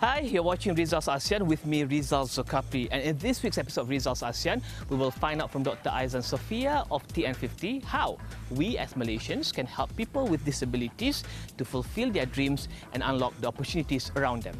Hi, you're watching Rizal's ASEAN with me, Rizal Zokapri. And in this week's episode of Rizal's ASEAN, we will find out from Dr. Aizan Sofia of TN50 how we as Malaysians can help people with disabilities to fulfill their dreams and unlock the opportunities around them.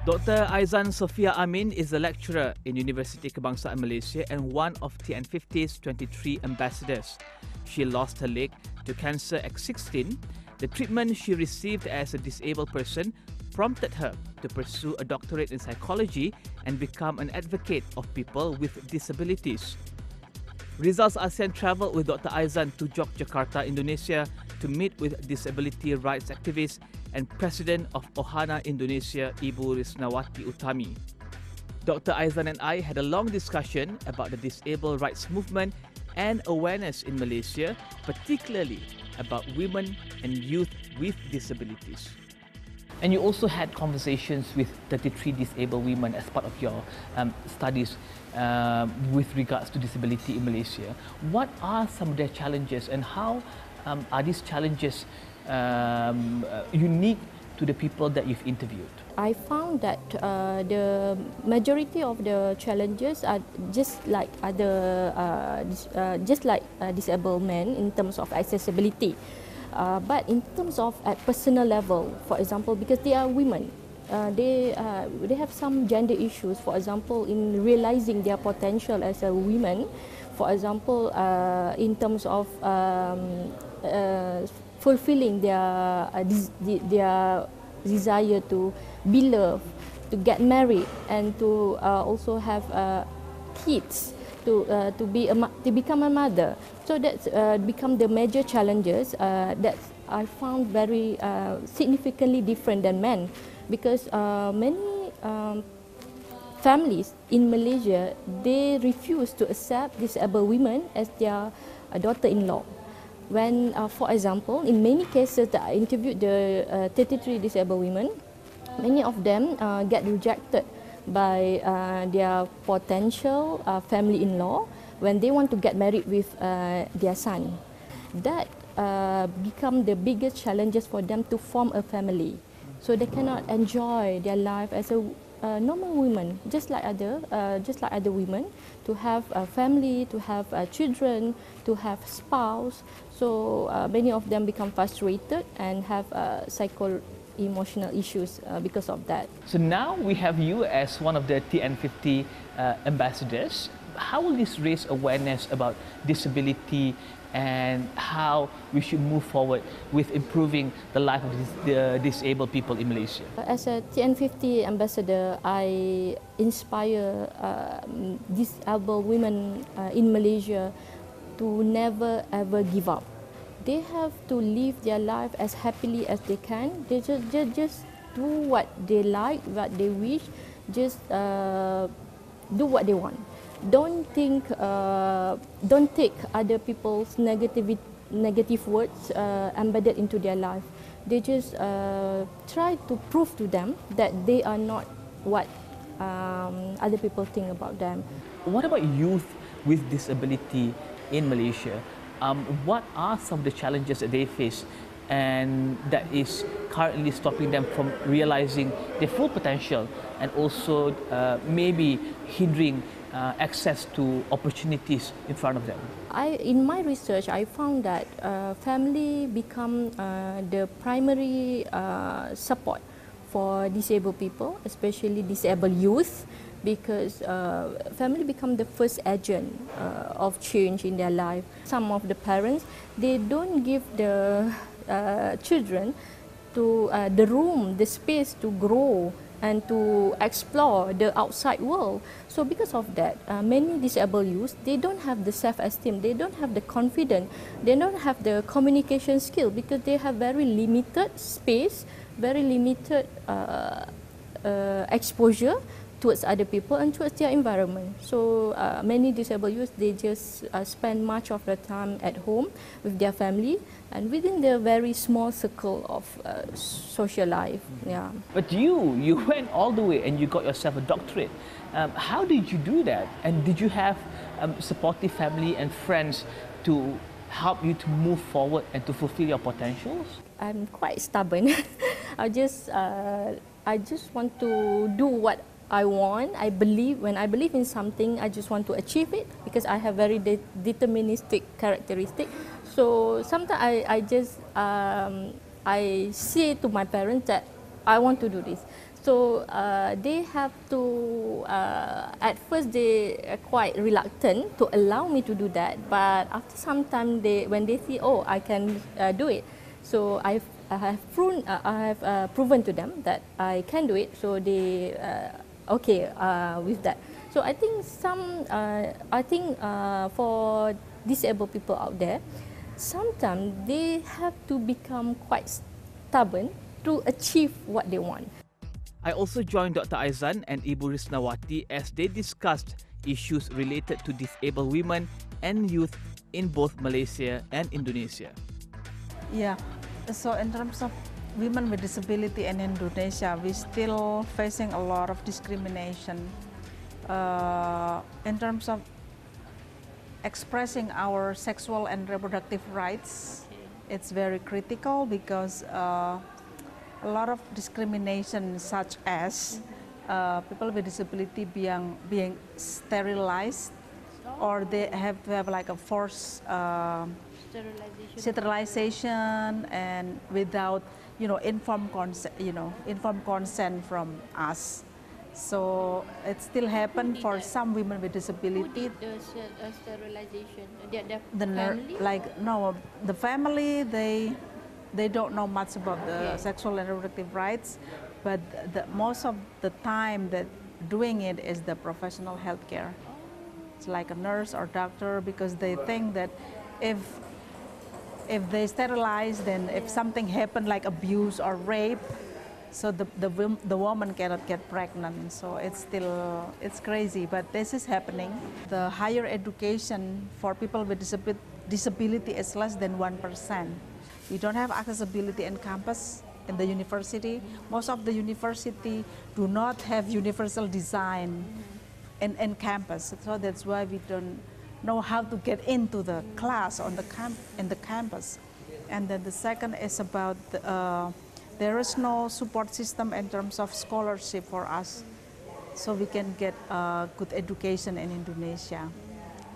Dr. Aizan Sofia Amin is a lecturer in Universiti Kebangsaan Malaysia and one of TN50's 23 ambassadors. She lost her leg to cancer at 16. The treatment she received as a disabled person prompted her to pursue a doctorate in psychology and become an advocate of people with disabilities. Rizal's ASEAN travelled with Dr. Aizan to Yogyakarta, Indonesia to meet with disability rights activists and President of Ohana Indonesia, Ibu Risnawati Utami. Dr. Aizan and I had a long discussion about the disabled rights movement and awareness in Malaysia, particularly about women and youth with disabilities. And you also had conversations with 33 disabled women as part of your studies with regards to disability in Malaysia. What are some of their challenges and how are these challenges unique to the people that you've interviewed? I found that the majority of the challenges are just like other, disabled men in terms of accessibility. But in terms of at personal level, for example, because they are women, they have some gender issues. For example, in realizing their potential as a woman, for example, in terms of fulfilling their desire to be loved, to get married, and to also have kids, to become a mother. So that's become the major challenges that I found very significantly different than men, because many families in Malaysia, they refuse to accept disabled women as their daughter-in-law. When, for example, in many cases that I interviewed the 33 disabled women, many of them get rejected by their potential family-in-law when they want to get married with their son. That become the biggest challenges for them to form a family. So they cannot enjoy their life as a normal woman, just like other women, to have a family, to have children, to have spouse. So many of them become frustrated and have psycho-emotional issues because of that. So now we have you as one of the TN50 ambassadors. How will this raise awareness about disability and how we should move forward with improving the life of the disabled people in Malaysia? As a TN50 ambassador, I inspire disabled women in Malaysia to never ever give up. They have to live their life as happily as they can. They just do what they like, what they wish, just do what they want. Don't take other people's negative words embedded into their life. They just try to prove to them that they are not what other people think about them. What about youth with disability in Malaysia? What are some of the challenges that they face and that is currently stopping them from realizing their full potential and also maybe hindering access to opportunities in front of them? In my research, I found that family become the primary support for disabled people, especially disabled youth, because family become the first agent of change in their life. Some of the parents, they don't give the children to the room, the space to grow and to explore the outside world. So because of that, many disabled youth, they don't have the self-esteem, they don't have the confidence, they don't have the communication skill because they have very limited space, very limited exposure towards other people and towards their environment. So many disabled youth, they just spend much of their time at home with their family and within their very small circle of social life. Yeah. But you went all the way and you got yourself a doctorate. How did you do that? And did you have supportive family and friends to help you to move forward and to fulfill your potentials? I'm quite stubborn. I just want to do what I want. When I believe in something, I just want to achieve it because I have very deterministic characteristic. So sometimes I say to my parents that I want to do this. So they have to, at first they are quite reluctant to allow me to do that. But after some time, when they see, oh, I can do it. So I have proven to them that I can do it. So they okay with that. So I think for disabled people out there, sometimes they have to become quite stubborn to achieve what they want. I also joined Dr. Aizan and Ibu Risnawati as they discussed issues related to disabled women and youth in both Malaysia and Indonesia. Yeah, so in terms of women with disability in Indonesia, we're still facing a lot of discrimination. In terms of expressing our sexual and reproductive rights, it's very critical because a lot of discrimination such as people with disability being sterilized, or they have to have like a forced sterilization and without informed consent from us. So it still happens for some women with disability. Who did the sterilization? The family, they don't know much about the sexual and reproductive rights, but most of the time that doing it is the professional healthcare. It's like a nurse or doctor, because they think that if they sterilize, then if something happened like abuse or rape, so the woman cannot get pregnant. So it's crazy, but this is happening. The higher education for people with disability is less than 1%. We don't have accessibility in campus, in the university. Most of the university do not have universal design in campus. So that's why we don't know how to get into the class on in the campus. And then the second is about there is no support system in terms of scholarship for us, so we can get good education in Indonesia.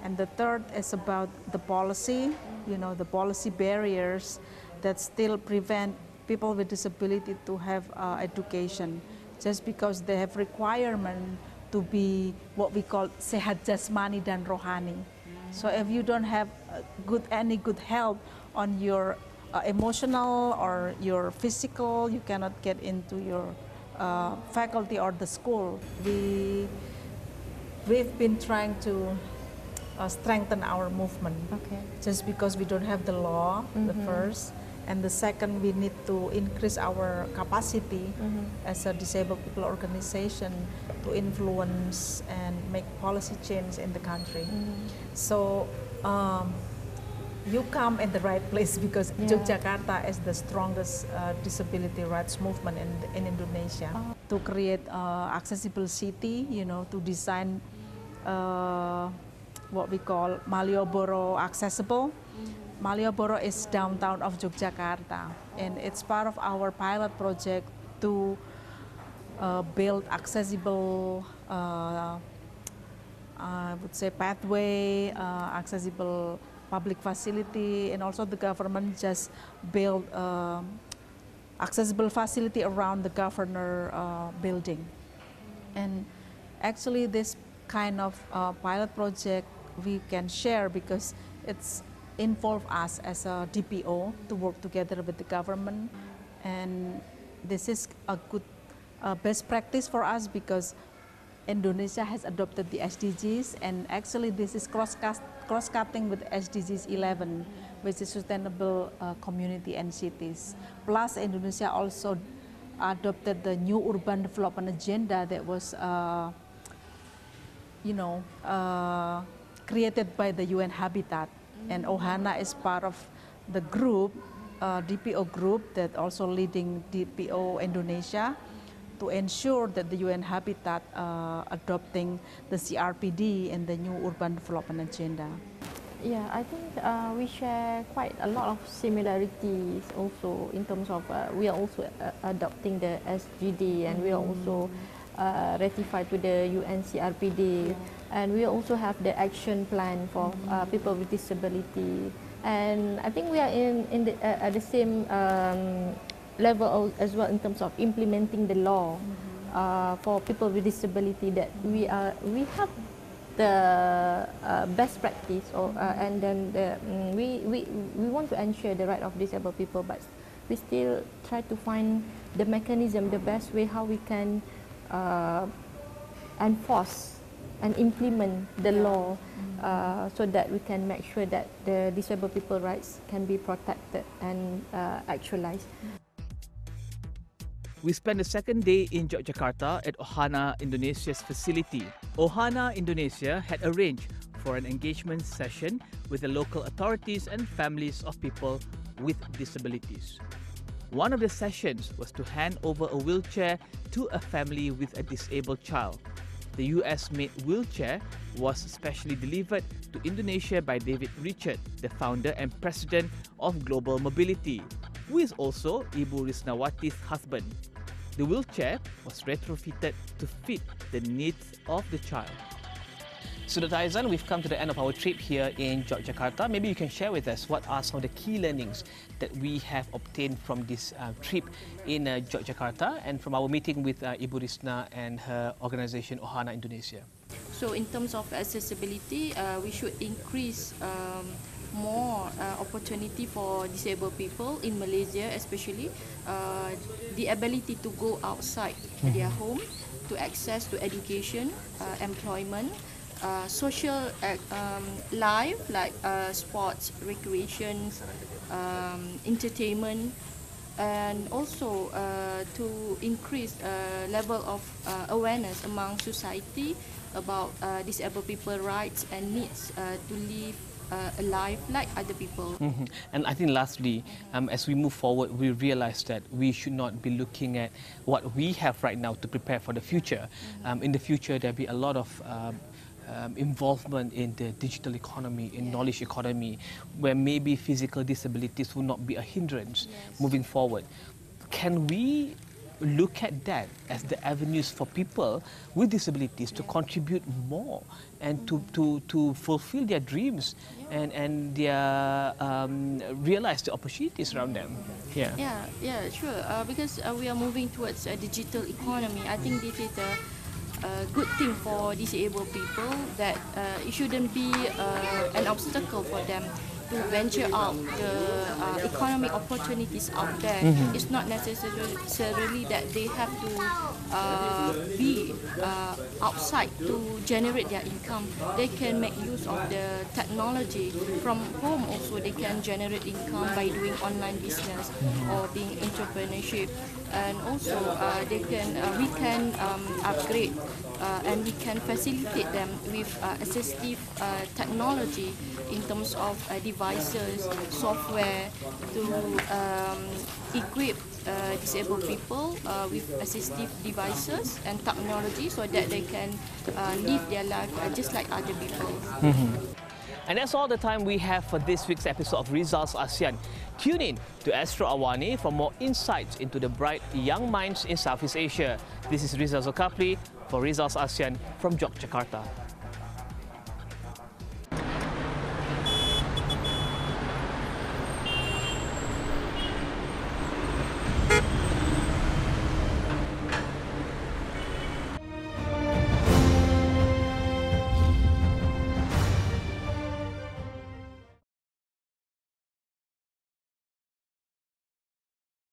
And the third is about the policy, the policy barriers that still prevent people with disability to have education, just because they have requirement to be what we call sehat jasmani dan rohani. So if you don't have any good help on your emotional or your physical, you cannot get into your faculty or the school. We've been trying to strengthen our movement, just because we don't have the law, the first, and the second, we need to increase our capacity as a disabled people organization to influence and make policy change in the country. So you come in the right place, because Yogyakarta is the strongest disability rights movement in Indonesia. To create accessible city, to design what we call Malioboro accessible. Malioboro is downtown of Yogyakarta, and it's part of our pilot project to build accessible, I would say, pathway, accessible public facility, and also the government just built accessible facility around the governor building. And actually this kind of pilot project we can share because it's involve us as a DPO to work together with the government, and this is a good best practice for us because Indonesia has adopted the SDGs, and actually this is cross-cutting with SDGs 11, which is sustainable community and cities. Plus Indonesia also adopted the new urban development agenda that was, created by the UN Habitat. And Ohana is part of the group, DPO group, that also leading DPO Indonesia to ensure that the UN Habitat adopting the CRPD and the new urban development agenda. Yeah, I think we share quite a lot of similarities also in terms of we are also adopting the SGD, and we are also ratified to the UN CRPD, and we also have the action plan for people with disability, and I think we are in the, at the same level as well in terms of implementing the law for people with disability, that we have the best practice, and then we want to ensure the right of disabled people, but we still try to find the mechanism, the best way how we can enforce and implement the law so that we can make sure that the disabled people rights can be protected and actualized. We spent the second day in Yogyakarta at Ohana Indonesia's facility. Ohana Indonesia had arranged for an engagement session with the local authorities and families of people with disabilities. One of the sessions was to hand over a wheelchair to a family with a disabled child. The US-made wheelchair was specially delivered to Indonesia by David Richard, the founder and president of Global Mobility, who is also Ibu Risnawati's husband. The wheelchair was retrofitted to fit the needs of the child. So Dr. Aizan, we've come to the end of our trip here in Yogyakarta. Maybe you can share with us what are some of the key learnings that we have obtained from this trip in Yogyakarta and from our meeting with Ibu Risna and her organisation Ohana Indonesia. So in terms of accessibility, we should increase more opportunity for disabled people in Malaysia, especially the ability to go outside their home, to access to education, employment, social life like sports, recreation, entertainment, and also to increase level of awareness among society about disabled people rights and needs to live a life like other people. And I think lastly, as we move forward, we realize that we should not be looking at what we have right now to prepare for the future. In the future, there'll be a lot of involvement in the digital economy, in knowledge economy, where maybe physical disabilities will not be a hindrance moving forward. Can we look at that as the avenues for people with disabilities to contribute more and to fulfill their dreams and their realize the opportunities around them? Yeah, sure. Because we are moving towards a digital economy. I think this is a good thing for disabled people, that it shouldn't be an obstacle for them to venture out the economic opportunities out there. It's not necessarily that they have to be outside to generate their income. They can make use of the technology from home. Also, they can generate income by doing online business or being entrepreneurship. And also, we can upgrade and we can facilitate them with assistive technology in terms of devices, software to equip disabled people with assistive devices and technology so that they can live their life just like other people. And that's all the time we have for this week's episode of Rizal's ASEAN. Tune in to Astro Awani for more insights into the bright young minds in Southeast Asia. This is Rizal Zulkafli for Rizal's ASEAN from Yogyakarta.